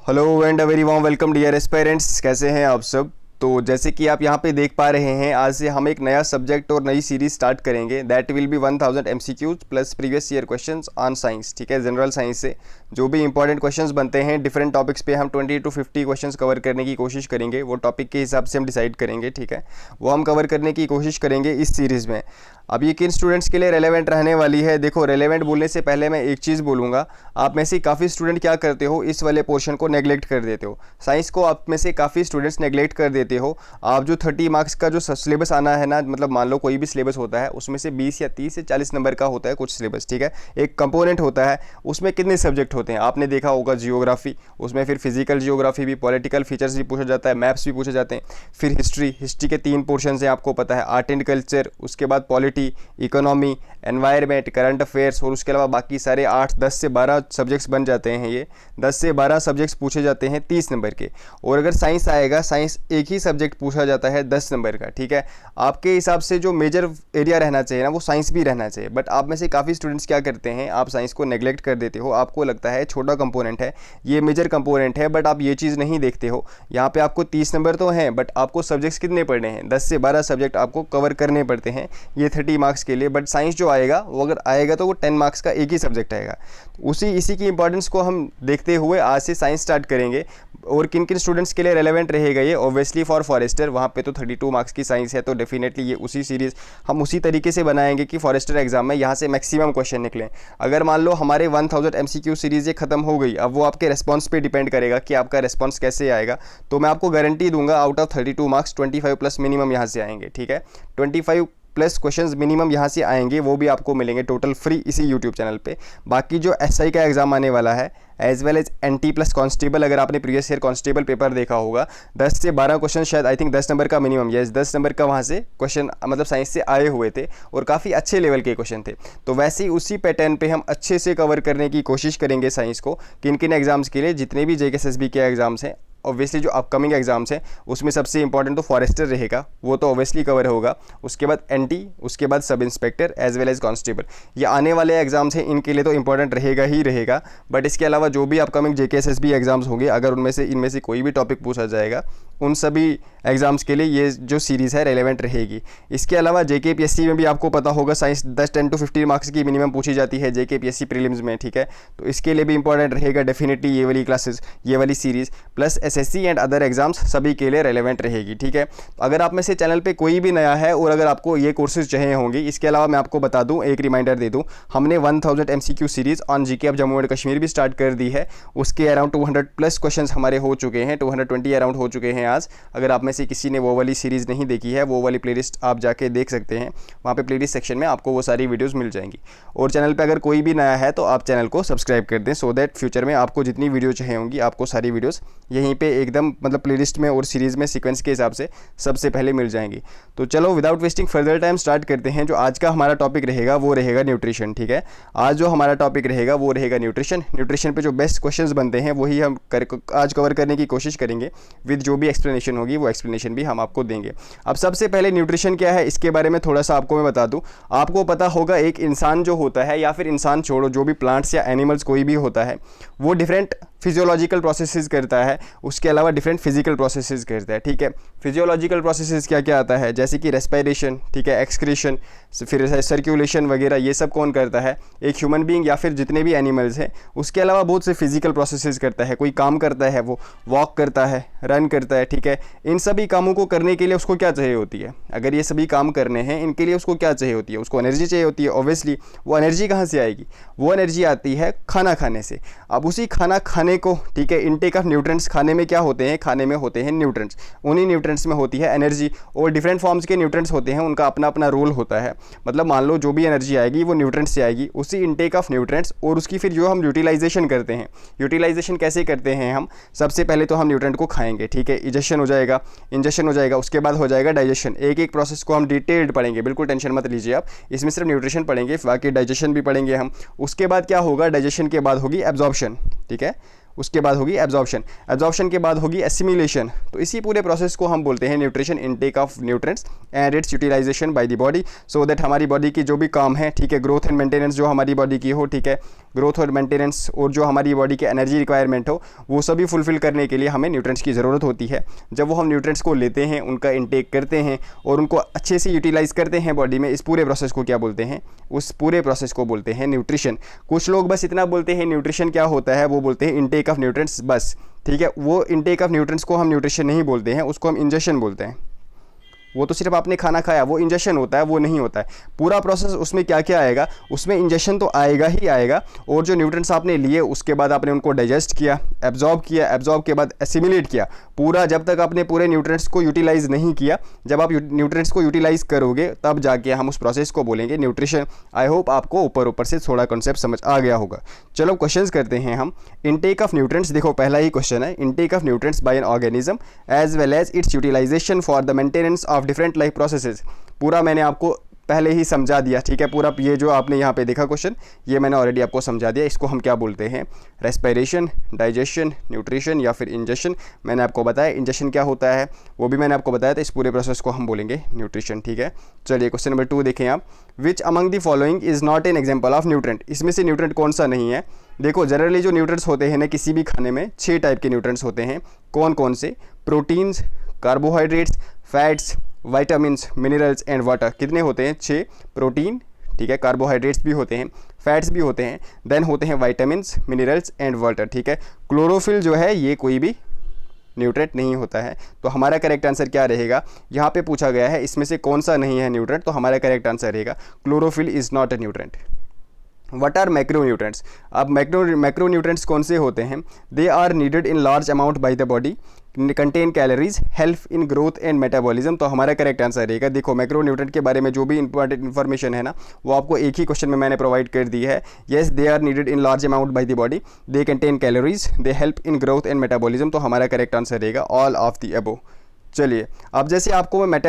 Hello and a very warm welcome dear aspirants. कैसे हैं आप सब। तो जैसे कि आप यहाँ पे देख पा रहे हैं, आज से हम एक नया सब्जेक्ट और नई सीरीज स्टार्ट करेंगे। That will be 1000 MCQs plus previous year questions on science. ठीक है, जनरल साइंस से जो भी इंपॉर्टेंट क्वेश्चंस बनते हैं डिफरेंट टॉपिक्स पे हम 20 to 50 क्वेश्चंस कवर करने की कोशिश करेंगे। वो टॉपिक के हिसाब से हम डिसाइड करेंगे। ठीक है, वो हम कवर करने की कोशिश करेंगे इस सीरीज़ में। अब ये किन स्टूडेंट्स के लिए रेलेवेंट रहने वाली है। देखो, रेलेवेंट बोलने से पहले मैं एक चीज़ बोलूँगा। आप में से काफ़ी स्टूडेंट क्या करते हो, इस वाले पोर्शन को नेगलेक्ट कर देते हो। साइंस को आप में से काफ़ी स्टूडेंट्स नेगलेक्ट कर देते हो। आप जो 30 मार्क्स का जो सिलेबस आना है ना, मतलब मान लो कोई भी सिलेबस होता है, उसमें से 20 या 30 या 40 नंबर का होता है कुछ सिलेबस। ठीक है, एक कंपोनेंट होता है, उसमें कितने सब्जेक्ट होते हैं आपने देखा होगा। जियोग्राफी, उसमें फिर फिजिकल जियोग्राफी भी, पॉलिटिकल फीचर्स भी पूछा जाता है, मैप्स भी पूछे जाते हैं। फिर हिस्ट्री के 3 पोर्शन हैं आपको पता है, आर्ट एंड कल्चर, उसके बाद polity, economy, environment, current affairs, और उसके अलावा बाकी सारे 8, 10 से 12 सब्जेक्ट्स बन जाते हैं। ये 10 से 12 सब्जेक्ट्स पूछे जाते हैं 30 नंबर के। और अगर साइंस आएगा, साइंस एक ही सब्जेक्ट पूछा जाता है 10 नंबर का। ठीक है, आपके हिसाब से जो मेजर एरिया रहना चाहिए ना, वो साइंस भी रहना चाहिए। बट आप में से काफ़ी स्टूडेंट्स क्या करते हैं, आप साइंस को नेगलेक्ट कर देते हो। आपको लगता है छोटा कंपोनेंट है, ये मेजर कंपोनेंट है, बट आप ये चीज़ नहीं देखते हो। यहाँ पे आपको 30 नंबर तो हैं, बट आपको सब्जेक्ट्स कितने पढ़ने हैं, 10 से 12 सब्जेक्ट आपको कवर करने पड़ते हैं ये 30 मार्क्स के लिए। बट साइंस जो आएगा, वो अगर आएगा तो वो 10 मार्क्स का एक ही सब्जेक्ट आएगा। तो इसी की इंपॉर्टेंस को हम देखते हुए आज से साइंस स्टार्ट करेंगे। और किन किन स्टूडेंट्स के लिए रेलेवेंट रहेगा ये, ऑब्वियसली फॉर फॉरेस्टर। वहाँ पे तो 32 मार्क्स की साइंस है, तो डेफिनेटली ये उसी सीरीज़ हम उसी तरीके से बनाएंगे कि फॉरेस्टर एग्जाम में यहाँ से मैक्सिमम क्वेश्चन निकलें। अगर मान लो हमारे 1000 MCQ सीरीज़ ये खत्म हो गई, अब वो आपके रेस्पॉन्स पे डिपेंड करेगा कि आपका रेस्पॉन्स कैसे आएगा। तो मैं आपको गारंटी दूंगा, out of 32 marks 25 plus minimum यहाँ से आएंगे। ठीक है, 25 प्लस क्वेश्चंस मिनिमम यहाँ से आएंगे, वो भी आपको मिलेंगे टोटल फ्री इसी यूट्यूब चैनल पे। बाकी जो SI का एग्जाम आने वाला है, as well as NT plus constable, अगर आपने प्रीवियस ईयर कांस्टेबल पेपर देखा होगा, 10 से 12 क्वेश्चन, शायद आई थिंक 10 नंबर का मिनिमम, यस 10 नंबर का वहाँ से क्वेश्चन मतलब साइंस से आए हुए थे, और काफ़ी अच्छे लेवल के क्वेश्चन थे। तो वैसे ही उसी पैटर्न पे हम अच्छे से कवर करने की कोशिश करेंगे साइंस को। किन किन एग्जाम्स के लिए, जितने भी JKSSB के एग्जाम्स हैं, ऑब्वियसली जो अपकमिंग एग्जाम्स हैं, उसमें सबसे इंपॉर्टेंट तो फॉरेस्टर रहेगा, वो तो ऑब्वियसली कवर होगा। उसके बाद NT, उसके बाद sub inspector as well as constable. ये आने वाले एग्जाम्स हैं, इनके लिए तो इंपॉर्टेंट रहेगा ही रहेगा। बट इसके अलावा जो भी अपकमिंग JKSSB एग्जाम्स होंगे, अगर इनमें से कोई भी टॉपिक पूछा जाएगा, उन सभी एग्जाम्स के लिए ये जो सीरीज़ है रेलेवेंट रहेगी। इसके अलावा JKPSC में भी आपको पता होगा, साइंस 10 to 15 मार्क्स की मिनिमम पूछी जाती है JKPSC प्रीलिम्स में। ठीक है, तो इसके लिए भी इंपॉर्टेंट रहेगा डेफिनेटली ये वाली क्लासेस, ये वाली series, plus SSC and other exams सभी के लिए रेलेवेंट रहेगी। ठीक है, तो अगर आप में से चैनल पे कोई भी नया है और अगर आपको ये कोर्सेज चाहिए होंगे, इसके अलावा मैं आपको बता दूं, एक रिमाइंडर दे दूं, हमने 1000 MCQ series on GK of Jammu and Kashmir भी स्टार्ट कर दी है। उसके अराउंड 200 प्लस क्वेश्चन हमारे हो चुके हैं, 220 अराउंड हो चुके हैं आज। अगर आप में से किसी ने वो वाली सीरीज़ नहीं देखी है, वो वाली प्लेलिस्ट आप जाके देख सकते हैं, वहाँ पे प्लेलिस्ट सेक्शन में आपको वो सारी वीडियोस मिल जाएंगी। और चैनल पे अगर कोई भी नया है तो आप चैनल को सब्सक्राइब कर दें, सो दैट फ्यूचर में आपको जितनी वीडियो चाहिए होंगी, आपको सारी वीडियोस यहीं पे एकदम मतलब प्लेलिस्ट में और सीरीज़ में सीक्वेंस के हिसाब से सबसे पहले मिल जाएंगी। तो चलो without wasting further time start करते हैं। जो आज का हमारा टॉपिक रहेगा वो रहेगा न्यूट्रिशन। ठीक है, आज जो हमारा टॉपिक रहेगा वो रहेगा न्यूट्रिशन। न्यूट्रिशन पे जो बेस्ट क्वेश्चंस बनते हैं वही हम आज कवर करने की कोशिश करेंगे। विद जो भी एक्सप्लेनेशन होगी वो एक्सप्लेनेशन भी हम आपको देंगे। अब सबसे पहले न्यूट्रिशन क्या है, इसके बारे में थोड़ा सा आपको मैं बता दूं। आपको पता होगा, एक इंसान जो होता है, या फिर इंसान छोड़ो, जो भी प्लांट्स या एनिमल्स कोई भी होता है, वो डिफरेंट फिजियोलॉजिकल प्रोसेसेस करता है, उसके अलावा डिफरेंट फिजिकल प्रोसेसेस करता है। ठीक है, फिजियोलॉजिकल प्रोसेसेस क्या क्या आता है, जैसे कि रेस्पिरेशन, ठीक है, एक्सक्रीशन, फिर सर्कुलेशन वगैरह, ये सब कौन करता है, एक ह्यूमन बीइंग या फिर जितने भी एनिमल्स हैं। उसके अलावा बहुत से फिजिकल प्रोसेसेस करता है, कोई काम करता है, वो वॉक करता है, रन करता है। ठीक है, इन सभी कामों को करने के लिए उसको क्या चाहिए होती है, अगर ये सभी काम करने हैं इनके लिए उसको क्या चाहिए होती है, उसको एनर्जी चाहिए होती है। ऑब्वियसली वो एनर्जी कहाँ से आएगी, वो एनर्जी आती है खाना खाने से। अब उसी खाना खाने को, ठीक है, इनटेक ऑफ न्यूट्रिएंट्स, खाने में क्या होते हैं, खाने में होते हैं न्यूट्रिएंट्स, उन्हीं न्यूट्रिएंट्स में होती है एनर्जी। और डिफरेंट फॉर्म्स के न्यूट्रिएंट्स होते हैं, उनका अपना अपना रोल होता है। मतलब मान लो जो भी एनर्जी आएगी वो न्यूट्रिएंट्स से आएगी, उसी इनटेक ऑफ न्यूट्रिएंट्स, और उसकी फिर जो हम यूटिलाइजेशन करते हैं। यूटिलाइजेशन कैसे करते हैं हम, सबसे पहले तो हम न्यूट्रिएंट को खाएंगे। ठीक है, इजेशन हो जाएगा, इंजेशन हो जाएगा, उसके बाद हो जाएगा डाइजेशन। एक एक प्रोसेस को हम डिटेल्ड पढ़ेंगे, बिल्कुल टेंशन मत लीजिए आप, इसमें सिर्फ न्यूट्रिशन पढ़ेंगे, बाकी डाइजेशन भी पढ़ेंगे हम। उसके बाद क्या होगा, डाइजेशन के बाद होगी एब्जॉर्प्शन। ठीक है, उसके बाद होगी एब्जॉर्प्शन, एब्जॉर्प्शन के बाद होगी एसिमिलेशन। तो इसी पूरे प्रोसेस को हम बोलते हैं nutrition, intake of nutrients and its utilisation by the body, so that हमारी बॉडी की जो भी काम है, ठीक है, ग्रोथ एंड मेंटेनेंस जो हमारी बॉडी की हो, ठीक है, ग्रोथ और मेंटेनेंस और जो हमारी बॉडी की एनर्जी रिक्वायरमेंट हो, वो सभी फुलफिल करने के लिए हमें न्यूट्रिएंट्स की ज़रूरत होती है। जब वो हम न्यूट्रिएंट्स को लेते हैं, उनका इनटेक करते हैं और उनको अच्छे से यूटिलाइज़ करते हैं बॉडी में, इस पूरे प्रोसेस को क्या बोलते हैं, उस पूरे प्रोसेस को बोलते हैं न्यूट्रिशन। कुछ लोग बस इतना बोलते हैं न्यूट्रिशन क्या होता है, वो बोलते हैं इनटेक ऑफ न्यूट्रिएंट्स बस, ठीक है। वो इनटेक ऑफ न्यूट्रिएंट्स को हम न्यूट्रिशन नहीं बोलते हैं, उसको हम इंजेक्शन बोलते हैं। वो तो सिर्फ आपने खाना खाया, वो इंजेक्शन होता है, वो नहीं होता है। पूरा प्रोसेस उसमें क्या क्या आएगा, उसमें इंजेक्शन तो आएगा ही आएगा, और जो न्यूट्रिएंट्स आपने लिए उसके बाद आपने उनको डाइजेस्ट किया, एब्जॉर्ब के बाद एसिमिलेट किया, पूरा जब तक आपने पूरे न्यूट्रिएंट्स को यूटिलाइज़ नहीं किया, जब आप न्यूट्रिएंट्स को यूटिलाइज़ करोगे तब जाके हम उस प्रोसेस को बोलेंगे न्यूट्रिशन। आई होप आपको ऊपर से थोड़ा कॉन्सेप्ट समझ आ गया होगा। चलो क्वेश्चंस करते हैं हम। इनटेक ऑफ न्यूट्रिएंट्स, देखो पहला ही क्वेश्चन है, intake of nutrients by an organism as well as its utilisation for the maintenance of different life processes. पूरा मैंने आपको पहले ही समझा दिया, ठीक है। पूरा ये जो आपने यहाँ पे देखा क्वेश्चन, ये मैंने ऑलरेडी आपको समझा दिया। इसको हम क्या बोलते हैं, रेस्पिरेशन, डाइजेशन, न्यूट्रिशन या फिर इंजेक्शन। मैंने आपको बताया इंजेक्शन क्या होता है, वो भी मैंने आपको बताया था। इस पूरे प्रोसेस को हम बोलेंगे न्यूट्रिशन, ठीक है। चलिए क्वेश्चन नंबर 2 देखें आप। विच among the following is not an example of nutrient, इसमें से न्यूट्रेंट कौन सा नहीं है। देखो जनरली जो न्यूट्रेंट्स होते हैं ना किसी भी खाने में, 6 टाइप के न्यूट्रेंट्स होते हैं। कौन कौन से, proteins, carbohydrates, fats, vitamins, minerals and water. कितने होते हैं, 6। प्रोटीन, ठीक है, कार्बोहाइड्रेट्स भी होते हैं, फैट्स भी होते हैं, देन होते हैं विटामिन्स, मिनरल्स एंड वाटर, ठीक है। क्लोरोफिल जो है ये कोई भी न्यूट्रेंट नहीं होता है। तो हमारा करेक्ट आंसर क्या रहेगा, यहाँ पे पूछा गया है इसमें से कौन सा नहीं है न्यूट्रेंट, तो हमारा करेक्ट आंसर रहेगा chlorophyll is not a nutrient. What are macronutrients, अब मैक्रोन्यूट्रेंट्स कौन से होते हैं, they are needed in large amount by the body, contain calories, help in growth and metabolism. तो हमारा करेक्ट आंसर रहेगा, देखो मैक्रोन्यूट्रेंट के बारे में जो भी इंपॉर्टेंट इन्फॉर्मेशन है ना, वो आपको एक ही क्वेश्चन में मैंने प्रोवाइड कर दी है। Yes, they are needed in large amount by the body, they contain calories, they help in growth and metabolism. तो हमारा करेक्ट आंसर रहेगा ऑल ऑफ द अबव। चलिए अब जैसे आपको मैं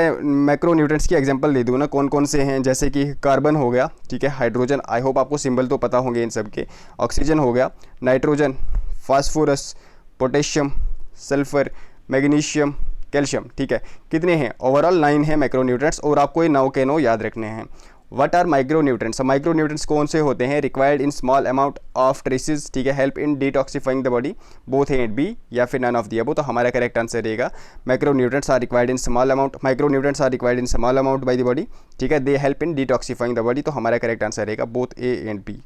मैक्रोन्यूट्रेंट्स की एग्जांपल दे दूँ ना, कौन कौन से हैं, जैसे कि कार्बन हो गया, ठीक है, हाइड्रोजन, आई होप आपको सिंबल तो पता होंगे इन सब के, ऑक्सीजन हो गया, nitrogen, phosphorus, potassium, sulphur, magnesium, calcium, ठीक है। कितने हैं, ओवरऑल 9 है मैक्रोन्यूट्रेंट्स, और आपको ये 9 के 9 याद रखने हैं। वट आर माइक्रोन्यूट्रेंट्स, माइक्रोन्यूट्रेंट्स कौन से होते हैं, required in small amount of traces, ठीक है, help in detoxifying the body, both A and B या फिर नन ऑफ द अबव। तो हमारा करेक्ट आंसर रहेगा micronutrients are required in small amount, micronutrients are required in small amount by the body, ठीक है, they help in detoxifying the body. तो हमारा correct answer रहेगा both A and B.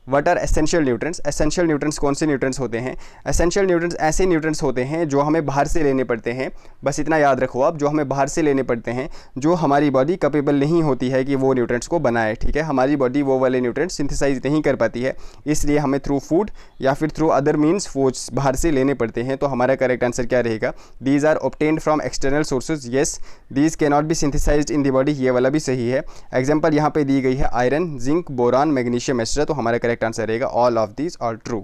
What are essential nutrients, essential nutrients कौन से nutrients होते हैं, essential nutrients ऐसे न्यूट्रेंट्स होते हैं जो हमें बाहर से लेने पड़ते हैं। बस इतना याद रखो आप, जो हमें बाहर से लेने पड़ते हैं, जो हमारी बॉडी कैपेबल नहीं होती है कि वो न्यूट्रेंट्स को बनाए, ठीक है। हमारी बॉडी वो वाले न्यूट्रेंट्स सिंथेसाइज नहीं कर पाती है, इसलिए हमें थ्रू फूड या फिर थ्रू अदर मीन्स वो बाहर से लेने पड़ते हैं। तो हमारा करेक्ट आंसर क्या रहेगा, these are obtained from external sources, yes, these can not be synthesised in the body, ये वाला भी सही है। एग्जाम्पल यहाँ पे दी गई है iron, zinc, boron, magnesium etcetera. तो हमारा करेक्ट आंसर रहेगा all of these are true.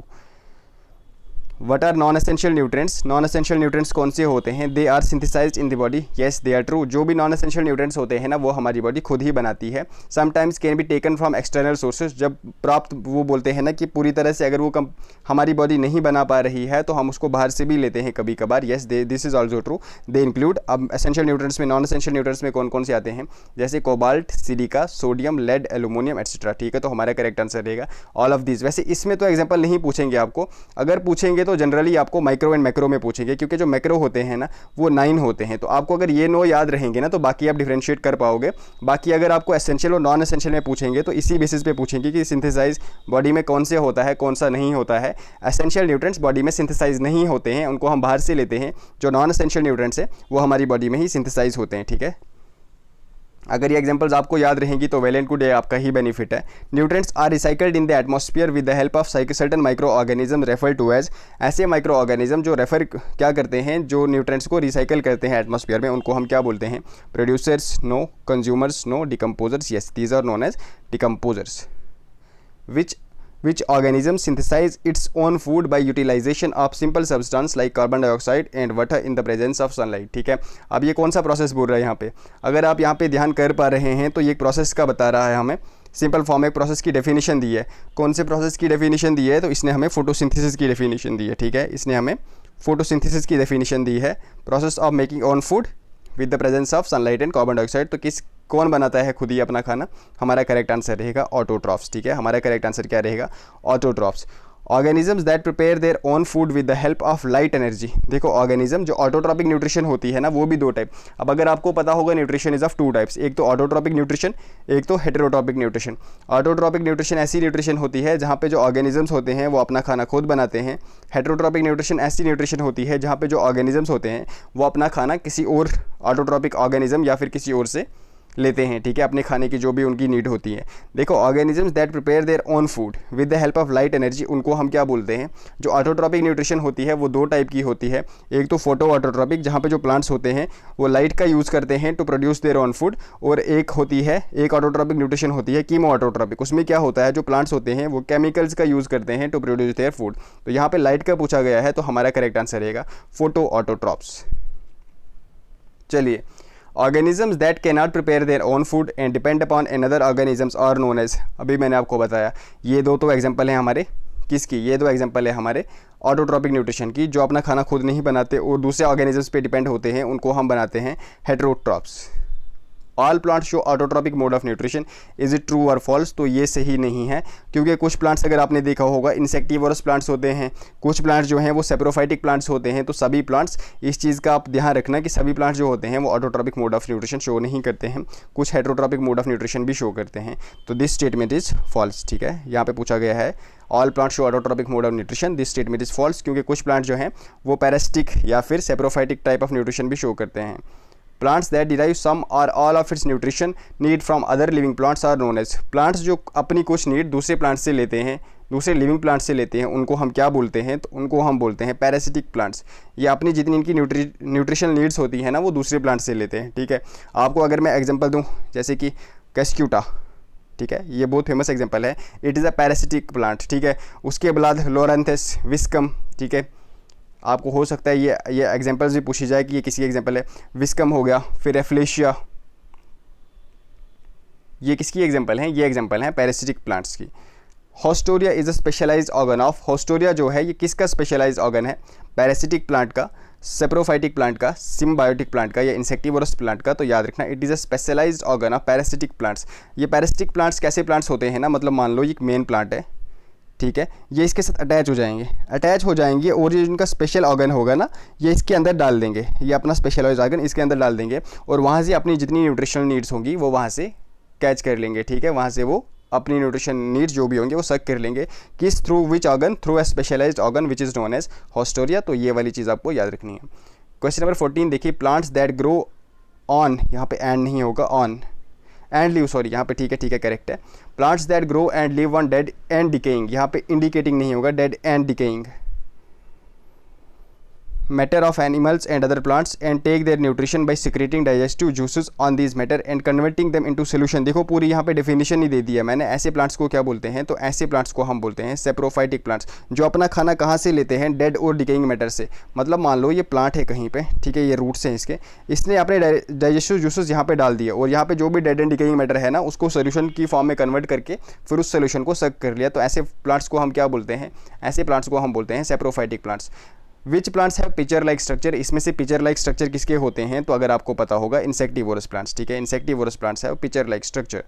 What are non-essential nutrients? Non-essential nutrients कौन से होते हैं, they are synthesized in the body, yes they are true. जो भी non-essential nutrients होते हैं ना, वो हमारी बॉडी खुद ही बनाती है। Sometimes can be taken from external sources, जब प्राप्त वो बोलते हैं ना कि पूरी तरह से अगर वो हमारी बॉडी नहीं बना पा रही है तो हम उसको बाहर से भी लेते हैं कभी कभार, yes this is also true, they include। अब essential nutrients में, non-essential nutrients में कौन कौन से आते हैं, जैसे cobalt, silica, sodium, lead, aluminium etcetera, ठीक है। तो हमारा करेक्ट आंसर रहेगा ऑल ऑफ दिस। वैसे इसमें तो एग्जाम्पल नहीं पूछेंगे आपको, अगर पूछेंगे तो जनरली आपको माइक्रो एंड मैक्रो में पूछेंगे, क्योंकि जो मैक्रो होते हैं ना वो 9 होते हैं। तो आपको अगर ये 9 याद रहेंगे ना तो बाकी आप डिफरेंशिएट कर पाओगे। बाकी अगर आपको एसेंशियल और नॉन एसेंशियल में पूछेंगे तो इसी बेसिस पे पूछेंगे कि सिंथेसाइज बॉडी में कौन से होता है, कौन सा नहीं होता है। एसेंशियल न्यूट्रेंट्स बॉडी में सिंथेसाइज नहीं होते हैं, उनको हम बाहर से लेते हैं। जो नॉन एसेंशियल न्यूट्रेंट्स है वो हमारी बॉडी में ही सिंथेसाइज होते हैं, ठीक है। अगर ये एग्जांपल्स आपको याद रहेंगी तो वेल एंड गुड, आपका ही बेनिफिट है। Nutrients are recycled in the atmosphere with the help of certain micro organism refer to as, ऐसे माइक्रो ऑर्गेनिज्म जो रेफर क्या करते हैं, जो न्यूट्रेंट्स को रिसाइकल करते हैं एटमॉस्फेयर में, उनको हम क्या बोलते हैं, producers no, consumers no, decomposers yes, these are known as decomposers. Which organism synthesize its own food by utilization of simple substance like carbon dioxide and water in the presence of sunlight, ठीक है। अब ये कौन सा process बोल रहा है यहाँ पे, अगर आप यहाँ पे ध्यान कर पा रहे हैं तो ये प्रोसेस का बता रहा है हमें, सिंपल फॉर्म में एक प्रोसेस की डेफिनेशन दी है। कौन से प्रोसेस की डेफिनेशन दी है? तो इसने हमें फोटोसिंथेसिस की डेफिनेशन दी है, ठीक है। इसने हमें फोटोसिंथेसिस की डेफिनेशन दी है, process of making on food with the presence of sunlight and carbon dioxide. तो कौन बनाता है खुद ही अपना खाना? हमारा करेक्ट आंसर रहेगा ऑटोट्रॉफ्स, ठीक है। हमारा करेक्ट आंसर क्या रहेगा? Autotrophs. Organisms that prepare their own food with the help of light energy. देखो ऑर्गेनिज्म जो ऑटोट्रॉपिक न्यूट्रिशन होती है ना, वो भी दो टाइप। अब अगर आपको पता होगा nutrition is of two types, एक तो ऑटोट्रॉपिक न्यूट्रिशन, एक तो हेटेरोट्रॉपिक न्यूट्रिशन। ऑटोट्रॉपिक न्यूट्रिशन ऐसी न्यूट्रिशन होती है जहाँ पे जो ऑर्गेनिजम्स होते हैं वो अपना खाना खुद बनाते हैं। हेटेरोट्रॉपिक न्यूट्रिशन ऐसी न्यूट्रिशन होती है जहाँ पे जो ऑर्गेनिजम्स होते हैं वो अपना खाना किसी और ऑटोट्रॉपिक ऑर्गेनिज्म या फिर किसी और से लेते हैं, ठीक है, अपने खाने की जो भी उनकी नीड होती है। देखो organisms that prepare their own food with the help of light energy, उनको हम क्या बोलते हैं? जो ऑटोट्रॉपिक न्यूट्रिशन होती है वो दो टाइप की होती है। एक तो फोटो ऑटोट्रॉपिक, जहाँ पे जो प्लांट्स होते हैं वो लाइट का यूज़ करते हैं to produce their own food, और एक ऑटोट्रॉपिक न्यूट्रिशन होती है कीमो ऑटोट्रॉपिक। उसमें क्या होता है, जो प्लांट्स होते हैं वो केमिकल्स का यूज़ करते हैं टू प्रोड्यूस देयर फूड। तो यहाँ पे लाइट का पूछा गया है, तो हमारा करेक्ट आंसर रहेगा फोटो ऑटोट्रॉप्स। चलिए, organisms that can not prepare their own food and depend upon another organisms are known as. अभी मैंने आपको बताया ये दो तो एग्जांपल हैं हमारे किसकी? ये दो एग्जांपल है हमारे ऑटोट्रॉपिक न्यूट्रिशन की, जो अपना खाना खुद नहीं बनाते और दूसरे ऑर्गेनिजम्स पे डिपेंड होते हैं, उनको हम बनाते हैं heterotrophs. All plants show autotrophic mode of nutrition, is it true और फॉल्स? तो ये सही नहीं है, क्योंकि कुछ प्लांट्स अगर आपने देखा होगा इंसेक्टिवोरस प्लांट्स होते हैं, कुछ प्लांट्स जो हैं वो सेप्रोफाइटिक प्लांट्स होते हैं। तो सभी प्लांट्स, इस चीज़ का आप ध्यान रखना कि सभी प्लांट्स जो होते हैं वो autotrophic mode of nutrition show नहीं करते हैं, कुछ हेटेरोट्रॉपिक मोड ऑफ न्यूट्रिशन भी शो करते हैं। तो दिस स्टेटमेंट इज फॉल्स, ठीक है। यहाँ पे पूछा गया है all plant show autotrophic mode of nutrition, this statement is false, क्योंकि कुछ प्लांट जो हैं वो पैरासिटिक या फिर सेप्रोफाइटिक टाइप ऑफ न्यूट्रिशन भी शो करते हैं। Plants that derive some or all of its nutrition need from other living plants are known as. Plants जो अपनी कुछ नीड दूसरे प्लांट्स से लेते हैं, दूसरे लिविंग प्लांट्स से लेते हैं, उनको हम क्या बोलते हैं? तो उनको हम बोलते हैं पैरासिटिक प्लांट्स। ये अपनी जितनी इनकी न्यूट्रिशनल नीड्स होती है ना, वो दूसरे प्लांट्स से लेते हैं, ठीक है। आपको अगर मैं एग्जांपल दूं, जैसे कि कैस्क्यूटा, ठीक है, ये बहुत फेमस एग्जांपल है, it is a parasitic plant, ठीक है। उसके बाद लोरेंथस विस्कम, ठीक है, आपको हो सकता है ये एग्जांपल्स भी पूछी जाए कि ये किसी एग्जांपल है। विस्कम हो गया, फिर एफ्लेशिया, ये किसकी एग्जांपल हैं? ये एग्जांपल हैं पैरासिटिक प्लांट्स की। Haustoria is a specialised organ of, haustoria जो है ये किसका स्पेशलाइज्ड ऑर्गन है? पैरासिटिक प्लांट का, सेप्रोफाइटिक प्लांट का, सिम्बायोटिक प्लांट का या इंसेक्टिवोरस प्लांट का। तो याद रखना it is a specialised organ of parasitic plants. ये पैरासिटिक प्लांट्स कैसे प्लांट्स होते हैं ना, मतलब मान लो ये एक मेन प्लांट है, ठीक है, ये इसके साथ अटैच हो जाएंगे और ये इनका स्पेशल ऑर्गन होगा ना, ये इसके अंदर डाल देंगे, ये अपना स्पेशलाइज्ड ऑर्गन इसके अंदर डाल देंगे और वहाँ से अपनी जितनी न्यूट्रिशनल नीड्स होंगी वो वहाँ से कैच कर लेंगे, ठीक है। वहाँ से वो अपनी न्यूट्रिशन नीड्स जो भी होंगे वो सक कर लेंगे, किस through which organ? Through a specialised organ which is known as haustoria. तो ये वाली चीज़ आपको याद रखनी है। क्वेश्चन नंबर 14 देखिए, प्लांट्स दैट ग्रो ऑन, यहाँ पे एंड नहीं होगा, ऑन एंड लिव, सॉरी यहाँ पे ठीक है करेक्ट है। Plants that grow and live on dead and decaying, यहाँ पे इंडिकेटिंग नहीं होगा, dead and decaying matter of animals and other plants and take their nutrition by secreting digestive juices on these matter and converting them into solution। देखो पूरी यहाँ पे definition ही दे दी है मैंने। ऐसे प्लांट्स को क्या बोलते हैं? तो ऐसे प्लांट्स को हम बोलते हैं सेप्रोफाइटिक प्लांट्स, जो अपना खाना कहाँ से लेते हैं? डेड और डिकेइंग मैटर से। मतलब मान लो ये प्लांट है कहीं पे, ठीक है, ये रूट्स हैं इसके, इसने अपने डाइजेस्टिव जूसेस यहाँ पे डाल दिए और यहाँ पे जो भी डेड एंड डिकेइंग मैटर है ना, उसको सोल्यूशन की फॉर्म में कन्वर्ट करके फिर उस सोल्यूशन को सक कर लिया। तो ऐसे प्लांट्स को हम क्या बोलते हैं? ऐसे प्लांट्स को हम बोलते हैं saprophytic plants. Which plants have pitcher like structure, इसमें से पिचर लाइक स्ट्रक्चर किसके होते हैं? तो अगर आपको पता होगा इंसेक्टिवोरस प्लांट्स, ठीक है, insectivorous plants have pitcher like structure.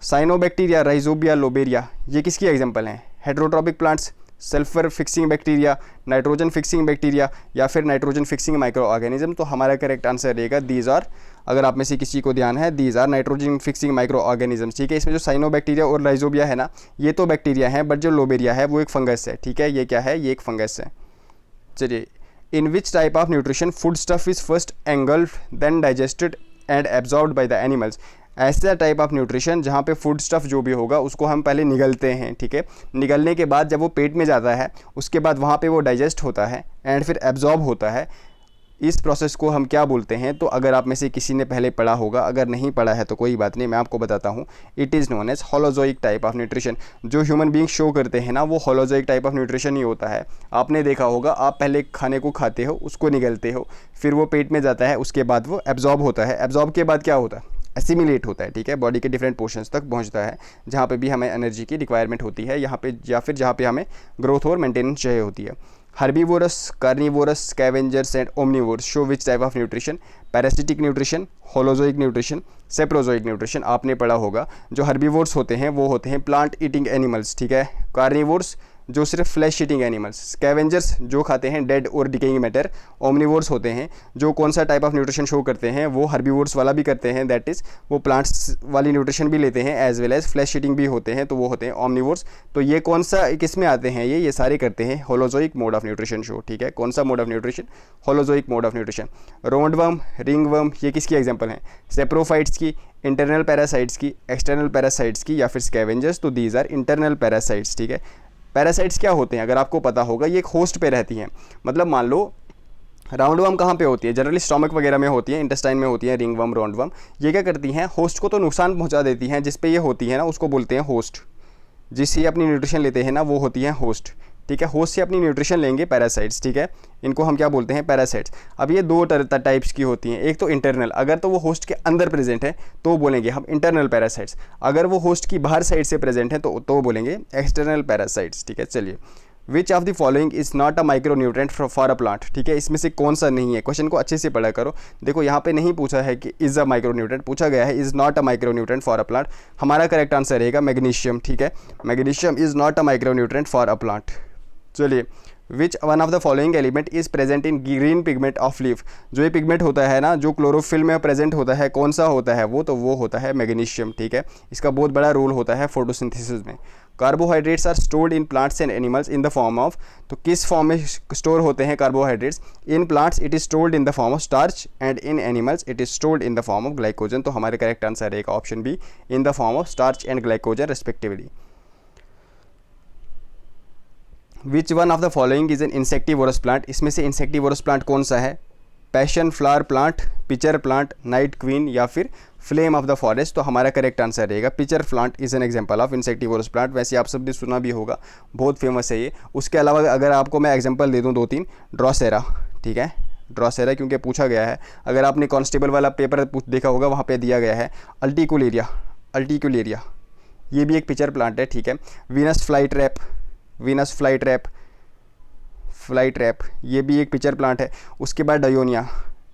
Cyanobacteria, rhizobia, lobaria, ये किसकी एग्जांपल हैं? Heterotrophic plants, sulphur fixing bacteria, nitrogen fixing bacteria या फिर नाइट्रोजन फिक्सिंग माइक्रो ऑर्गेनिज्म। तो हमारा करेक्ट आंसर रहेगा दीज आर, अगर आप में से किसी को ध्यान है, these are nitrogen fixing micro organisms, ठीक है। इसमें जो साइनोबैक्टीरिया और राइजोबिया है ना, ये तो बैक्टीरिया है, बट जो लोबेरिया है वो एक फंगस है, ठीक है। ये क्या है? ये एक फंगस है। चलिए, in which type of nutrition food stuff is first engulfed then digested and absorbed by the animals. ऐसा टाइप ऑफ न्यूट्रिशन जहाँ पे फूड स्टफ जो भी होगा उसको हम पहले निगलते हैं, ठीक है। निगलने के बाद जब वो पेट में जाता है उसके बाद वहाँ पे वो डाइजेस्ट होता है एंड फिर एब्जॉर्ब होता है। इस प्रोसेस को हम क्या बोलते हैं? तो अगर आप में से किसी ने पहले पढ़ा होगा, अगर नहीं पढ़ा है तो कोई बात नहीं, मैं आपको बताता हूँ। It is known as holozoic type of nutrition. जो ह्यूमन बींग शो करते हैं ना, वो होलोजोइक टाइप ऑफ न्यूट्रिशन ही होता है। आपने देखा होगा, आप पहले खाने को खाते हो, उसको निगलते हो, फिर वो पेट में जाता है, उसके बाद वो एब्जॉर्ब होता है। एब्जॉर्ब के बाद क्या होता है? एसिमिलेट होता है, ठीक है, बॉडी के डिफरेंट पोर्शंस तक पहुंचता है, जहाँ पे भी हमें एनर्जी की रिक्वायरमेंट होती है यहाँ पे, या फिर जहाँ पे हमें ग्रोथ और मेंटेनेंस चाहिए होती है। Herbivorous, carnivorous, scavengers and omnivorous show which type of nutrition? Parasitic nutrition, holozoic nutrition, saprozoic nutrition. आपने पढ़ा होगा जो हर्बीवोर्स होते हैं वो होते हैं प्लांट ईटिंग एनिमल्स, ठीक है, कार्निवोर्स जो सिर्फ फ्लैश ईटिंग एनिमल्स, स्कैवेंजर्स जो खाते हैं डेड और डिकेइंग मैटर, ओमनीवोर्स होते हैं जो कौन सा टाइप ऑफ न्यूट्रिशन शो करते हैं, वो हर्बीवोर्स वाला भी करते हैं, दैट इज़ वो प्लांट्स वाली न्यूट्रिशन भी लेते हैं as well as flesh eating भी होते हैं, तो वो होते हैं ओमनीवोर्स। तो ये कौन सा किस में आते हैं, ये सारे करते हैं holozoic mode of nutrition show, ठीक है, कौन सा mode of nutrition? Holozoic mode of nutrition. Roundworm, ringworm, ये किसकी एग्जाम्पल हैं? सेप्रोफाइट्स की, इंटरनल पैरासाइट्स की, एक्सटर्नल पैरासाइट्स की, या फिर स्कैवेंजर्स, तो दीज आर इंटरनल पैरासाइट्स, ठीक है। पैरासाइट्स क्या होते हैं अगर आपको पता होगा, ये एक होस्ट पे रहती हैं, मतलब मान लो राउंडवर्म कहाँ पे होती है? जनरली स्टोमक वगैरह में होती है, इंटेस्टाइन में होती है, रिंगवर्म, राउंडवर्म। ये क्या करती हैं? होस्ट को तो नुकसान पहुंचा देती हैं, जिस पे ये होती है ना उसको बोलते हैं होस्ट, जिससे अपनी न्यूट्रिशन लेते हैं ना वो होती है होस्ट, ठीक है। होस्ट से अपनी न्यूट्रिशन लेंगे पैरासाइट्स, ठीक है, इनको हम क्या बोलते हैं? पैरासाइट्स। अब ये दो टाइप्स की होती हैं, एक तो इंटरनल, अगर तो वो होस्ट के अंदर प्रेजेंट है तो बोलेंगे हम इंटरनल पैरासाइट्स, अगर वो होस्ट की बाहर साइड से प्रेजेंट है तो बोलेंगे एक्सटर्नल पैरासाइट्स, ठीक है। चलिए, which of the following is not a micro nutrient for a plant, ठीक है, इसमें से कौन सा नहीं है? क्वेश्चन को अच्छे से पढ़ा करो। देखो यहाँ पे नहीं पूछा है कि इज अ माइक्रो न्यूट्रेंट, पूछा गया है is not a micro nutrient for a plant. हमारा करेक्ट आंसर रहेगा मैग्नीशियम, ठीक है, magnesium is not a micro nutrient for a plant. चलिए, which one of the following element is present in green pigment of leaf, जो ये pigment होता है ना जो क्लोरोफिल में प्रेजेंट होता है, कौन सा होता है वो? तो वो होता है मैग्नीशियम, ठीक है। इसका बहुत बड़ा रोल होता है फोटोसिंथेसिस में। Carbohydrates are stored in plants and animals in the form of, तो किस फॉर्म में स्टोर होते हैं carbohydrates? In plants it is stored in the form of starch and in animals it is stored in the form of glycogen. तो हमारे correct answer रहेगा option B, in the form of starch and glycogen respectively. Which one of the following is an insectivorous plant, इसमें से insectivorous plant कौन सा है? Passion flower plant, pitcher plant, night queen, या फिर फ्लेम ऑफ द फॉरेस्ट। तो हमारा correct answer रहेगा pitcher plant is an example of insectivorous plant. वैसे आप सब ने सुना भी होगा, बहुत फेमस है ये। उसके अलावा अगर आपको मैं एग्जांपल दे दूं 2-3, ड्रॉसेरा, ठीक है, ड्रॉसेरा क्योंकि पूछा गया है, अगर आपने कांस्टेबल वाला पेपर देखा होगा वहाँ पे दिया गया है। अल्टीकुलेरिया, अल्टीकुलेरिया ये भी एक पिचर प्लांट है, ठीक है। Venus fly trap, Venus fly trap, fly trap ये भी एक पिचर प्लांट है। उसके बाद डायोनिया,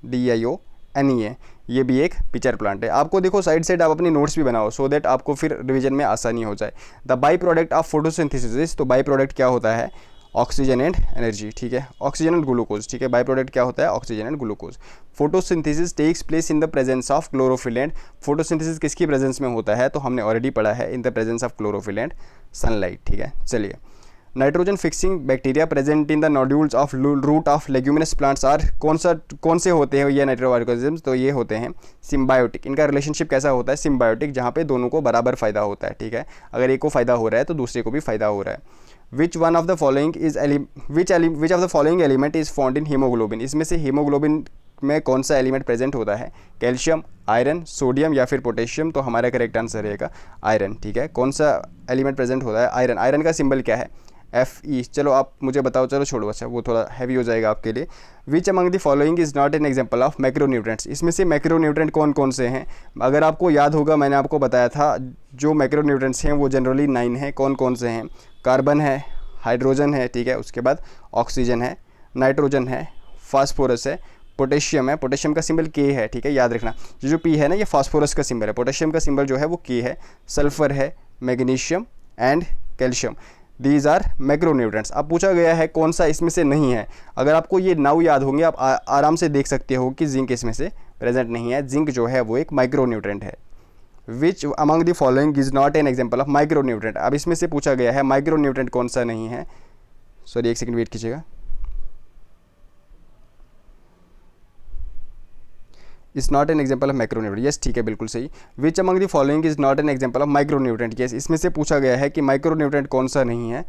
DIONEA, ये भी एक पिचर प्लांट है। आपको देखो साइड आप अपनी नोट्स भी बनाओ सो दैट आपको फिर रिवीजन में आसानी हो जाए। The by product of photosynthesis, तो बाई प्रोडक्ट क्या होता है? ऑक्सीजन एंड एनर्जी, ठीक है, ऑक्सीजन एंड ग्लूकोज, ठीक है। बाई प्रोडक्ट क्या होता है? Oxygen and glucose. Photosynthesis takes place in the presence of chlorophyll and, photosynthesis किसकी प्रेजेंस में होता है? तो हमने ऑलरेडी पढ़ा है, in the presence of chlorophyll and sunlight, ठीक है। चलिए, nitrogen fixing bacteria present in the nodules of root of leguminous plants are, कौन से होते हैं ये नाइट्रो ऑर्गेनिजम्स? तो ये होते हैं सिम्बायोटिक। इनका रिलेशनशिप कैसा होता है? सिम्बायोटिक, जहाँ पे दोनों को बराबर फायदा होता है, ठीक है। अगर एक को फायदा हो रहा है तो दूसरे को भी फायदा हो रहा है। Which of the following element is found in haemoglobin, इसमें से हीमोग्लोबिन में कौन सा एलिमेंट प्रेजेंट होता है? कैल्शियम, आयरन, सोडियम, या फिर पोटेशियम। तो हमारा करेक्ट आंसर रहेगा आयरन, ठीक है। कौन सा एलिमेंट प्रेजेंट होता है? आयरन। आयरन का सिंबल क्या है? FE। चलो आप मुझे बताओ, चलो छोड़ो, अच्छा वो थोड़ा हैवी हो जाएगा आपके लिए। Which among the following is not an example of macronutrients, इसमें से मैक्रोन्यूट्रेंट कौन कौन से हैं? अगर आपको याद होगा मैंने आपको बताया था जो मैक्रोन्यूट्रेंट्स हैं वो जनरली 9 हैं। कौन कौन से हैं? कार्बन है, हाइड्रोजन है, ठीक है, उसके बाद ऑक्सीजन है, नाइट्रोजन है, फास्फोरस है, पोटेशियम है, पोटेशियम का सिंबल K है, ठीक है, याद रखना। जो P है ना ये फास्फोरस का सिंबल है, पोटेशियम का सिंबल जो है वो K है, सल्फर है, magnesium and calcium, these are macronutrients. अब पूछा गया है कौन सा इसमें से नहीं है। अगर आपको ये नाउ याद होंगे आप आराम से देख सकते हो कि जिंक इसमें से प्रेजेंट नहीं है। जिंक जो है वो एक माइक्रोन्यूट्रेंट है। विच among the following is not an example of micronutrient, अब इसमें से पूछा गया है माइक्रोन्यूट्रेंट कौन सा नहीं है। सॉरी, एक सेकंड वेट कीजिएगा। Is not an example of micronutrient, yes ठीक है, बिल्कुल सही। विच among the following is not an example of micronutrient, yes इसमें से पूछा गया है कि माइक्रोन्यूट्रेंट कौन सा नहीं है।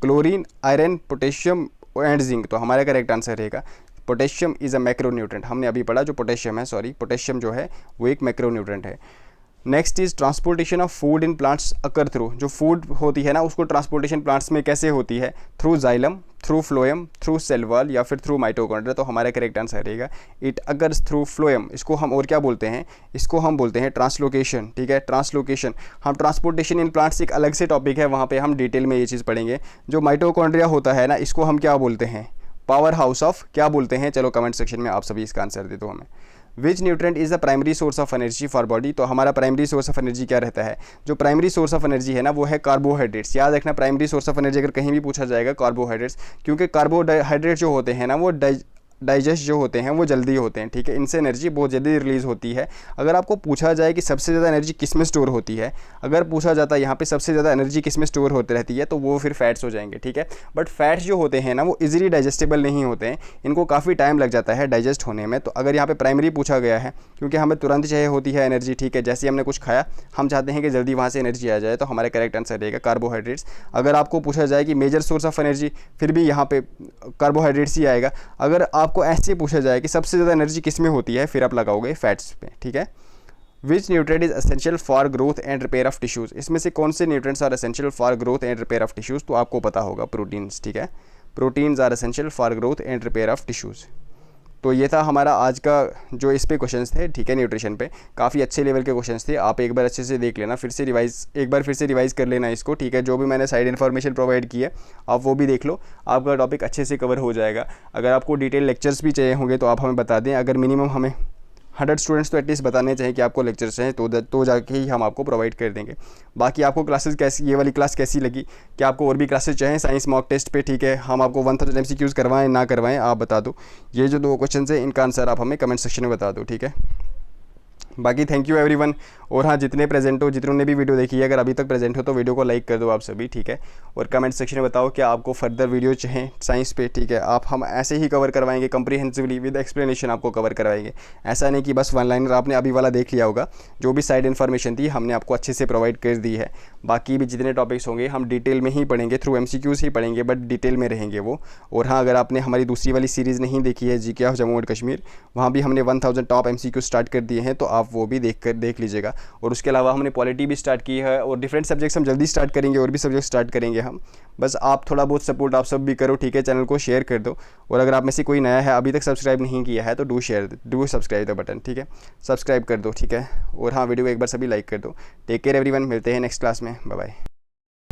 Chlorine, iron, potassium and zinc. तो हमारा करेक्ट आंसर रहेगा पोटेशियम इज अ मैक्रोन्यूट्रेंट। हमने अभी पढ़ा जो पोटेशियम है, सॉरी पोटेशियम जो है वो एक मैक्रोन्यूट्रेंट है। Next is transportation of food in plants occur through, जो फूड होती है ना उसको ट्रांसपोर्टेशन प्लांट्स में कैसे होती है? Through xylem, through phloem, through cell wall या फिर थ्रू माइटोकॉन्ड्रिया, तो हमारा करेक्ट आंसर रहेगा इट अगर्स थ्रू फ्लोएम। इसको हम और क्या बोलते हैं, इसको हम बोलते हैं ट्रांसलोकेशन, ठीक है, ट्रांसलोकेशन। हम ट्रांसपोर्टेशन इन प्लांट्स एक अलग से टॉपिक है, वहाँ पे हम डिटेल में ये चीज़ पढ़ेंगे। जो माइटोकॉन्ड्रिया होता है ना, इसको हम क्या बोलते हैं, पावर हाउस ऑफ क्या बोलते हैं, चलो कमेंट सेक्शन में आप सभी इसका आंसर दे दो हमें। Which nutrient is the primary source of energy for body, तो हमारा प्राइमरी सोर्स ऑफ एनर्जी क्या रहता है, जो प्राइमरी सोर्स ऑफ एनर्जी है ना वो है कार्बोहाइड्रेट्स। याद रखना, प्राइमरी सोर्स ऑफ एनर्जी अगर कहीं भी पूछा जाएगा कार्बोहाइड्रेट्स, क्योंकि कार्बोहाइड्रेट जो होते हैं ना वो डाइजेस्ट जो होते हैं वो जल्दी होते हैं, ठीक है, इनसे एनर्जी बहुत जल्दी रिलीज़ होती है। अगर आपको पूछा जाए कि सबसे ज़्यादा एनर्जी किस में स्टोर होती है, अगर पूछा जाता है यहाँ पे सबसे ज़्यादा एनर्जी किस में स्टोर होती रहती है, तो वो फिर फैट्स हो जाएंगे, ठीक है। बट फैट्स जो होते हैं ना वो इजीली डाइजेस्टेबल नहीं होते हैं, इनको काफ़ी टाइम लग जाता है डाइजेस्ट होने में। तो अगर यहाँ पे प्राइमरी पूछा गया है, क्योंकि हमें तुरंत चाहिए होती है एनर्जी, ठीक है, जैसे ही हमने कुछ खाया हम चाहते हैं कि जल्दी वहाँ से एनर्जी आ जाए, तो हमारा करेक्ट आंसर रहेगा कार्बोहाइड्रेट्स। अगर आपको पूछा जाए कि मेजर सोर्स ऑफ एनर्जी, फिर भी यहाँ पे कार्बोहाइड्रेट्स ही आएगा। अगर आपको ऐसे पूछा जाए कि सबसे ज़्यादा एनर्जी किस में होती है, फिर आप लगाओगे फैट्स पे, ठीक है। Which nutrient is essential for growth and repair of tissues, इसमें से कौन से nutrients are essential for growth and repair of tissues, तो आपको पता होगा प्रोटीन्स, ठीक है, proteins are essential for growth and repair of tissues. तो ये था हमारा आज का जो इस पे क्वेश्चंस थे, ठीक है, न्यूट्रिशन पे काफ़ी अच्छे लेवल के क्वेश्चंस थे। आप एक बार अच्छे से देख लेना, एक बार फिर से रिवाइज़ कर लेना इसको, ठीक है। जो भी मैंने साइड इन्फॉर्मेशन प्रोवाइड की है आप वो भी देख लो, आपका टॉपिक अच्छे से कवर हो जाएगा। अगर आपको डिटेल लेक्चर्स भी चाहिए होंगे तो आप हमें बता दें। अगर मिनिमम हमें 100 स्टूडेंट्स तो एटलीस्ट बताने चाहिए कि आपको लेक्चर्स हैं, तो जाके ही हम आपको प्रोवाइड कर देंगे। बाकी आपको क्लासेस कैसी, ये वाली क्लास कैसी लगी, कि आपको और भी क्लासेस चाहें साइंस मॉक टेस्ट पे, ठीक है, हम आपको 1000 MCQs करवाएं ना करवाएं आप बता दो। ये जो 2 क्वेश्चन है इनका आंसर आप हमें कमेंट सेक्शन में बता दो, ठीक है। बाकी थैंक यू एवरीवन। और हाँ, जितने प्रेजेंट हो, जितने भी वीडियो देखी है, अगर अभी तक प्रेजेंट हो तो वीडियो को लाइक कर दो आप सभी, ठीक है। और कमेंट सेक्शन में बताओ कि आपको फर्दर वीडियो चाहें साइंस पे, ठीक है। आप हम ऐसे ही कवर करवाएंगे कम्प्रीहेंसिवली विद एक्सप्लेनेशन, आपको कवर करवाएंगे। ऐसा नहीं कि बस वन लाइनर आपने अभी वाला देख लिया होगा, जो भी साइड इन्फॉर्मेशन थी हमने आपको अच्छे से प्रोवाइड कर दी है। बाकी भी जितने टॉपिक्स होंगे हम डिटेल में ही पढ़ेंगे, थ्रू MCQs ही पढ़ेंगे, बट डिटेल में रहेंगे वो। और हाँ, अगर आपने हमारी दूसरी वाली सीरीज़ नहीं देखी है GK of Jammu and Kashmir, वहाँ भी हमने 1000 टॉप MCQ स्टार्ट कर दिए हैं, तो आप वो भी देख लीजिएगा। और उसके अलावा हमने पॉलिटी भी स्टार्ट की है, और डिफरेंट सब्जेक्ट्स हम जल्दी स्टार्ट करेंगे, और भी सब्जेक्ट स्टार्ट करेंगे हम। बस आप थोड़ा बहुत सपोर्ट आप सब भी करो, ठीक है, चैनल को शेयर कर दो। और अगर आप में से कोई नया है, अभी तक सब्सक्राइब नहीं किया है, तो डू सब्सक्राइब द बटन, ठीक है, सब्सक्राइब कर दो, ठीक है। और हाँ, वीडियो को एक बार सभी लाइक कर दो। टेक केयर एवरीवन, मिलते हैं नेक्स्ट क्लास में, बाय बाय।